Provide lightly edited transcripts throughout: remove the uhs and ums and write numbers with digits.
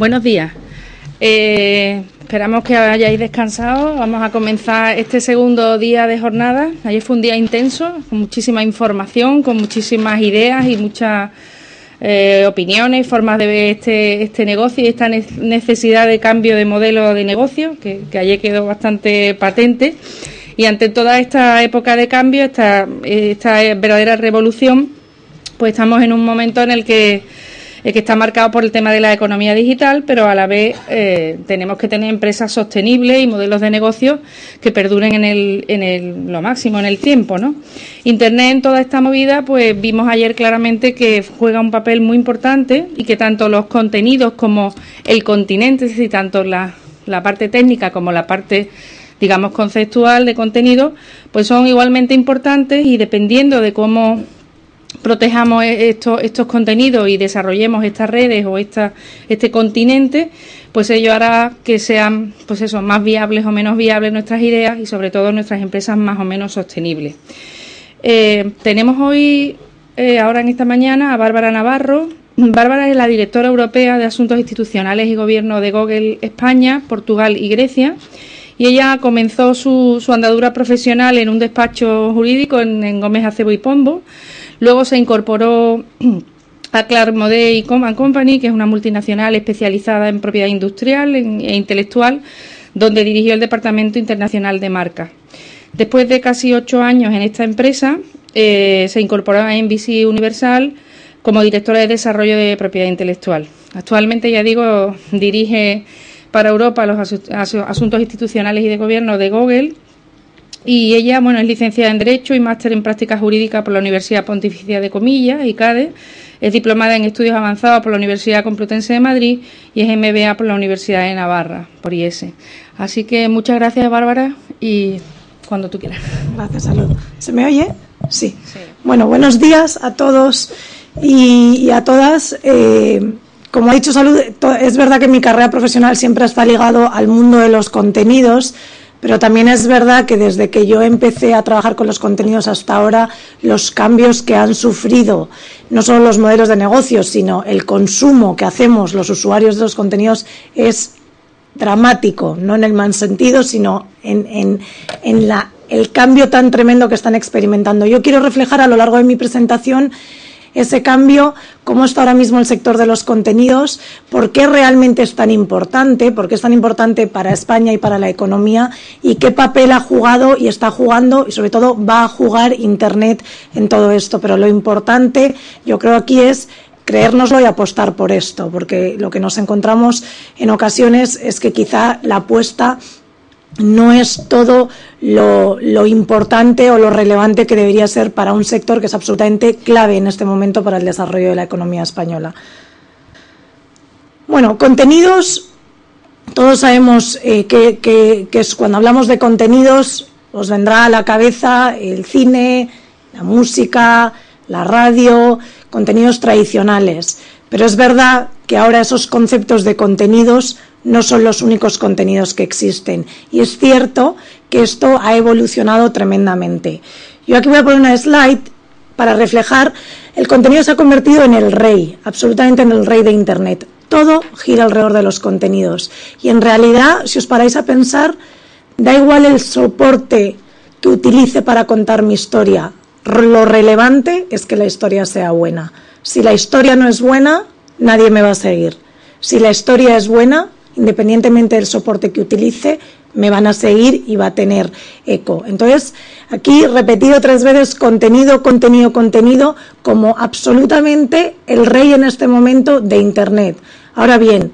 Buenos días. Esperamos que hayáis descansado. Vamos a comenzar este segundo día de jornada. Ayer fue un día intenso, con muchísima información, con muchísimas ideas y muchas opiniones, formas de ver este negocio y esta necesidad de cambio de modelo de negocio, que ayer quedó bastante patente. Y ante toda esta época de cambio, esta verdadera revolución, pues estamos en un momento en el que está marcado por el tema de la economía digital, pero a la vez tenemos que tener empresas sostenibles y modelos de negocio que perduren en lo máximo, en el tiempo, ¿no? Internet en toda esta movida, pues vimos ayer claramente que juega un papel muy importante y que tanto los contenidos como el continente, es decir, tanto la parte técnica como la parte, digamos, conceptual de contenido, pues son igualmente importantes, y dependiendo de cómo protejamos estos contenidos y desarrollemos estas redes o este continente, pues ello hará que sean, pues eso, más viables o menos viables nuestras ideas y sobre todo nuestras empresas más o menos sostenibles. Tenemos hoy, ahora en esta mañana, a Bárbara Navarro. Bárbara es la directora europea de Asuntos Institucionales y Gobierno de Google España, Portugal y Grecia, y ella comenzó su andadura profesional en un despacho jurídico en Gómez Acebo y Pombo. Luego se incorporó a Clark Modé & Company, que es una multinacional especializada en propiedad industrial e intelectual, donde dirigió el Departamento Internacional de Marcas. Después de casi 8 años en esta empresa, se incorporó a NBC Universal como directora de desarrollo de propiedad intelectual. Actualmente, ya digo, dirige para Europa los asuntos institucionales y de gobierno de Google. Y ella, bueno, es licenciada en Derecho y máster en Prácticas Jurídicas por la Universidad Pontificia de Comillas, ICADE, es diplomada en Estudios Avanzados por la Universidad Complutense de Madrid y es MBA por la Universidad de Navarra, por IES. Así que muchas gracias, Bárbara, y cuando tú quieras. Gracias, Salud. ¿Se me oye? Sí. Bueno, buenos días a todos y a todas. Como ha dicho Salud, es verdad que mi carrera profesional siempre está ligado al mundo de los contenidos, pero también es verdad que desde que yo empecé a trabajar con los contenidos hasta ahora, los cambios que han sufrido, no solo los modelos de negocio, sino el consumo que hacemos los usuarios de los contenidos es dramático, no en el mal sentido, sino en el cambio tan tremendo que están experimentando. Yo quiero reflejar a lo largo de mi presentación ese cambio, cómo está ahora mismo el sector de los contenidos, por qué realmente es tan importante, por qué es tan importante para España y para la economía, y qué papel ha jugado y está jugando, y sobre todo va a jugar Internet en todo esto. Pero lo importante, yo creo, aquí es creérnoslo y apostar por esto, porque lo que nos encontramos en ocasiones es que quizá la apuesta no es todo lo importante o lo relevante que debería ser para un sector que es absolutamente clave en este momento para el desarrollo de la economía española. Bueno, contenidos, todos sabemos que cuando hablamos de contenidos os vendrá a la cabeza el cine, la música, la radio, contenidos tradicionales. Pero es verdad que ahora esos conceptos de contenidos no son los únicos contenidos que existen. Y es cierto que esto ha evolucionado tremendamente. Yo aquí voy a poner una slide para reflejar, el contenido se ha convertido en el rey, absolutamente en el rey de Internet. Todo gira alrededor de los contenidos. Y en realidad, si os paráis a pensar, da igual el soporte que utilice para contar mi historia. Lo relevante es que la historia sea buena. Si la historia no es buena, nadie me va a seguir. Si la historia es buena, independientemente del soporte que utilice, me van a seguir y va a tener eco. Entonces, aquí repetido 3 veces, contenido, contenido, contenido, como absolutamente el rey en este momento de Internet. Ahora bien,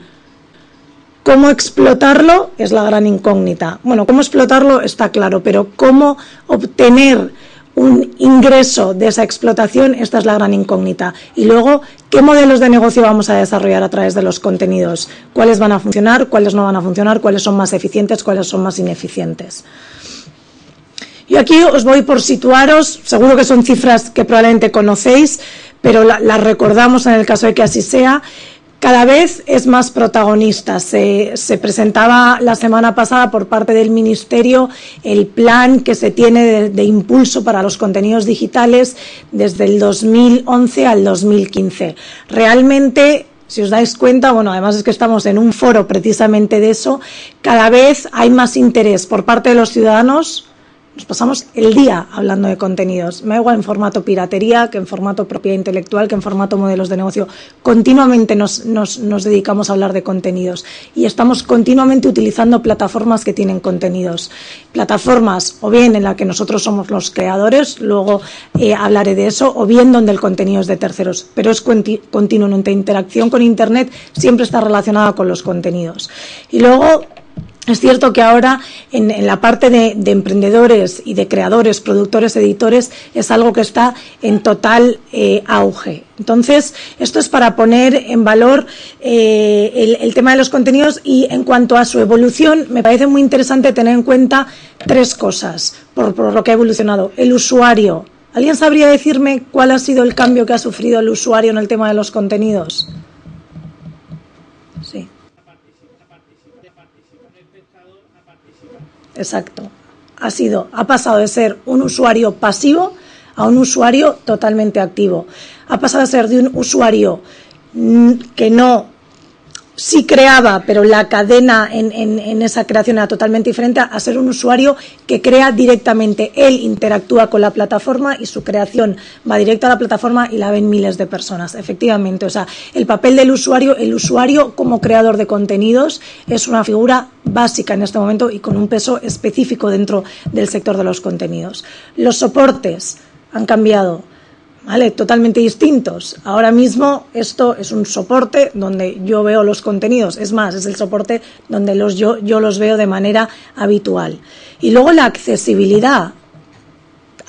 ¿cómo explotarlo? Es la gran incógnita. Bueno, cómo explotarlo está claro, pero cómo obtener un ingreso de esa explotación, esta es la gran incógnita. Y luego, ¿qué modelos de negocio vamos a desarrollar a través de los contenidos? ¿Cuáles van a funcionar? ¿Cuáles no van a funcionar? ¿Cuáles son más eficientes? ¿Cuáles son más ineficientes? Yo aquí os voy por situaros, seguro que son cifras que probablemente conocéis, pero las recordamos en el caso de que así sea. Cada vez es más protagonista. Se presentaba la semana pasada por parte del Ministerio el plan que se tiene de impulso para los contenidos digitales desde el 2011 al 2015. Realmente si os dais cuenta, bueno, además es que estamos en un foro precisamente de eso, cada vez hay más interés por parte de los ciudadanos. Nos pasamos el día hablando de contenidos. Me da igual en formato piratería, que en formato propiedad intelectual, que en formato modelos de negocio. Continuamente nos dedicamos a hablar de contenidos y estamos continuamente utilizando plataformas que tienen contenidos. Plataformas o bien en la que nosotros somos los creadores, luego hablaré de eso, o bien donde el contenido es de terceros. Pero es continuo. Nuestra interacción con Internet siempre está relacionada con los contenidos. Y luego, es cierto que ahora en la parte de emprendedores y de creadores, productores, editores, es algo que está en total auge. Entonces, esto es para poner en valor el tema de los contenidos, y en cuanto a su evolución, me parece muy interesante tener en cuenta tres cosas por lo que ha evolucionado. El usuario. ¿Alguien sabría decirme cuál ha sido el cambio que ha sufrido el usuario en el tema de los contenidos? Sí. Exacto. Ha pasado de ser un usuario pasivo a un usuario totalmente activo. Ha pasado a ser de un usuario que sí creaba, pero la cadena en esa creación era totalmente diferente, a ser un usuario que crea directamente. Él interactúa con la plataforma y su creación va directa a la plataforma y la ven miles de personas. Efectivamente, o sea, el papel del usuario como creador de contenidos es una figura básica en este momento y con un peso específico dentro del sector de los contenidos. Los soportes han cambiado, ¿vale? Totalmente distintos. Ahora mismo esto es un soporte donde yo veo los contenidos, es más, es el soporte donde yo los veo de manera habitual. Y luego la accesibilidad.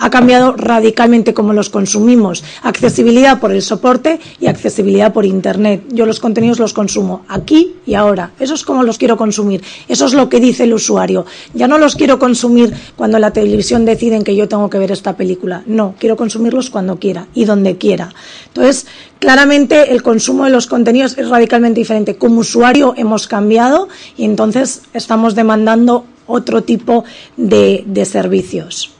Ha cambiado radicalmente cómo los consumimos. Accesibilidad por el soporte y accesibilidad por Internet. Yo los contenidos los consumo aquí y ahora. Eso es como los quiero consumir. Eso es lo que dice el usuario. Ya no los quiero consumir cuando en la televisión deciden que yo tengo que ver esta película. No, quiero consumirlos cuando quiera y donde quiera. Entonces, claramente el consumo de los contenidos es radicalmente diferente. Como usuario hemos cambiado y entonces estamos demandando otro tipo de servicios.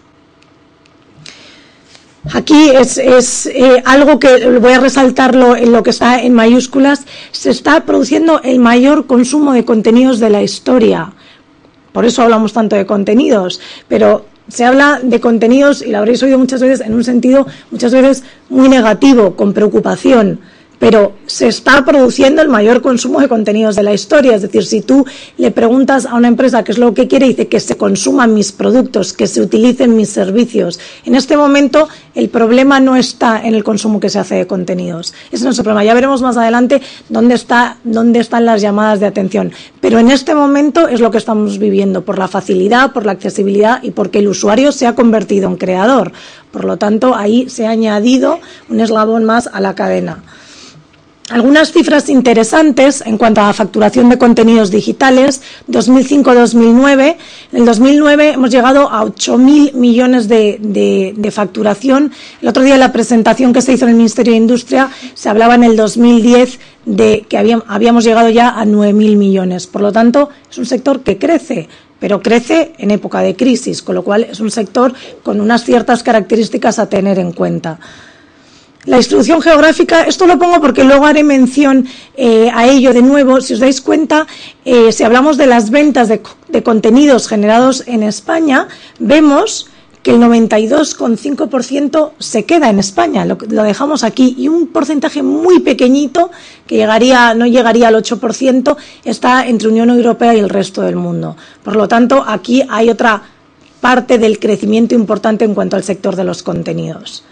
Aquí es algo que voy a resaltarlo en lo que está en mayúsculas. Se está produciendo el mayor consumo de contenidos de la historia. Por eso hablamos tanto de contenidos. Pero se habla de contenidos, y lo habréis oído muchas veces, en un sentido muchas veces muy negativo, con preocupación. Pero se está produciendo el mayor consumo de contenidos de la historia. Es decir, si tú le preguntas a una empresa qué es lo que quiere, dice que se consuman mis productos, que se utilicen mis servicios. En este momento el problema no está en el consumo que se hace de contenidos. Ese no es el problema. Ya veremos más adelante dónde están las llamadas de atención. Pero en este momento es lo que estamos viviendo, por la facilidad, por la accesibilidad y porque el usuario se ha convertido en creador. Por lo tanto, ahí se ha añadido un eslabón más a la cadena. Algunas cifras interesantes en cuanto a la facturación de contenidos digitales, 2005-2009. En el 2009 hemos llegado a 8.000 millones de facturación. El otro día en la presentación que se hizo en el Ministerio de Industria se hablaba en el 2010 de que habíamos llegado ya a 9.000 millones. Por lo tanto, es un sector que crece, pero crece en época de crisis, con lo cual es un sector con unas ciertas características a tener en cuenta. La distribución geográfica, esto lo pongo porque luego haré mención a ello de nuevo. Si os dais cuenta, si hablamos de las ventas de contenidos generados en España, vemos que el 92,5% se queda en España, lo dejamos aquí, y un porcentaje muy pequeñito, que no llegaría al 8%, está entre Unión Europea y el resto del mundo. Por lo tanto, aquí hay otra parte del crecimiento importante en cuanto al sector de los contenidos.